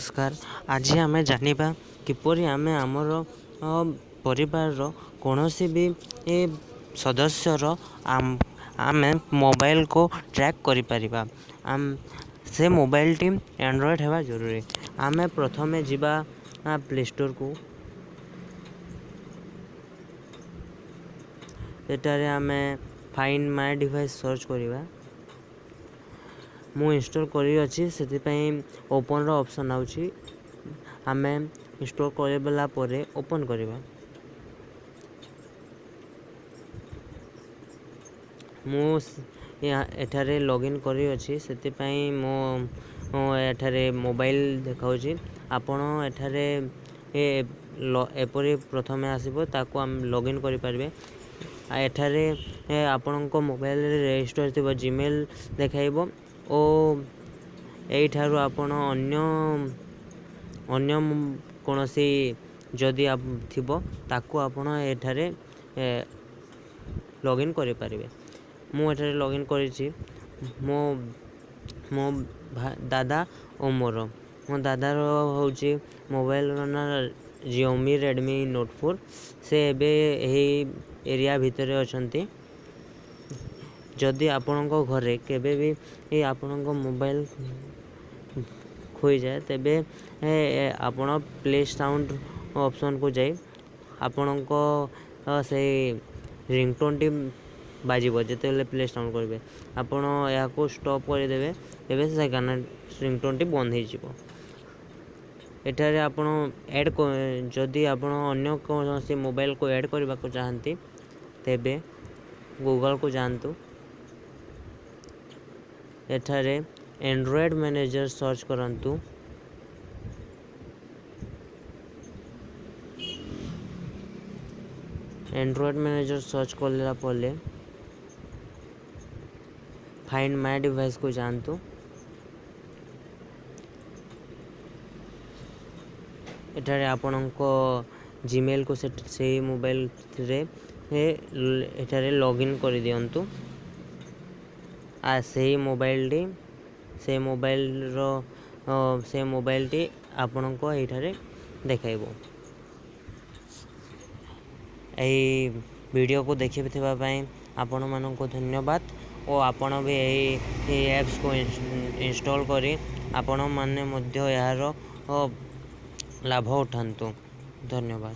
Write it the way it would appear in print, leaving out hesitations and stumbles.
नमस्कार। आज आम जाना किपरि आम आमर परिवार कौनसी भी सदस्यर आम मोबाइल को ट्रैक करि परिबा। से मोबाइल टी एंड्रॉइड हेबा जरूरी। आम प्रथमे जिबा प्ले स्टोर को एटारे आम फाइंड माय डिवाइस सर्च करिबा। मु इंस्टॉल करी अछि सेति पई ओपन रो ऑप्शन आउची। आम इंस्टॉल करबला परे ओपन करिबा। मु एठारे लॉगिन करी अछि सेति पई मो एठारे मोबाइल देखाउची। आपण एठारे एपरि प्रथमे आसीबो ताको हम लॉगिन करि परबे। एठारे आपणको मोबाइल रे रजिस्टर थिबो जीमेल देखाइबो ओ एठारु आपण अन्य कोनोसी जदि थिबो ताको आपण एठारे लॉगिन करि परिबे। मु एठारे लॉगिन करिछि। मो दादा ओ मो दादार होउची मोबाइल ना Xiaomi Redmi Note 4 से एबे एही एरिया भितरे अछंती। जदि आपणको घरे केबे भी आपणको मोबाइल खोई जाए तेबे आपण प्ले साउंड ऑप्शन को जाई आपणको से रिंगटोन टी बाजिबो जेतेले प्ले साउंड करबे आपण या को स्टॉप कर देबे एबे से गाना रिंगटोन टी बंद हो जिवो। एठारे आपण ऐड जदि आपण अन्य कोनोसी मोबाइल को ऐड करबा को चाहंती तेबे गूगल को जानतु। एठारे एंड्रॉइड मैनेजर सर्च करंतु। एंड्रॉइड मैनेजर सर्च करला पले फाइंड माय डिवाइस को जानतु। एठारे आपणको जीमेल को से मोबाइल रे एठारे लॉगिन कर दियंतु। से मोबाइल टी आपणको एठारे देखाइबो। एही वीडियो को देखिथिबा पई आपण मानको धन्यवाद। और आपण भी एही एप्स को इंस्टॉल करी आपण माने मध्य यार लाभ उठांतु। धन्यवाद।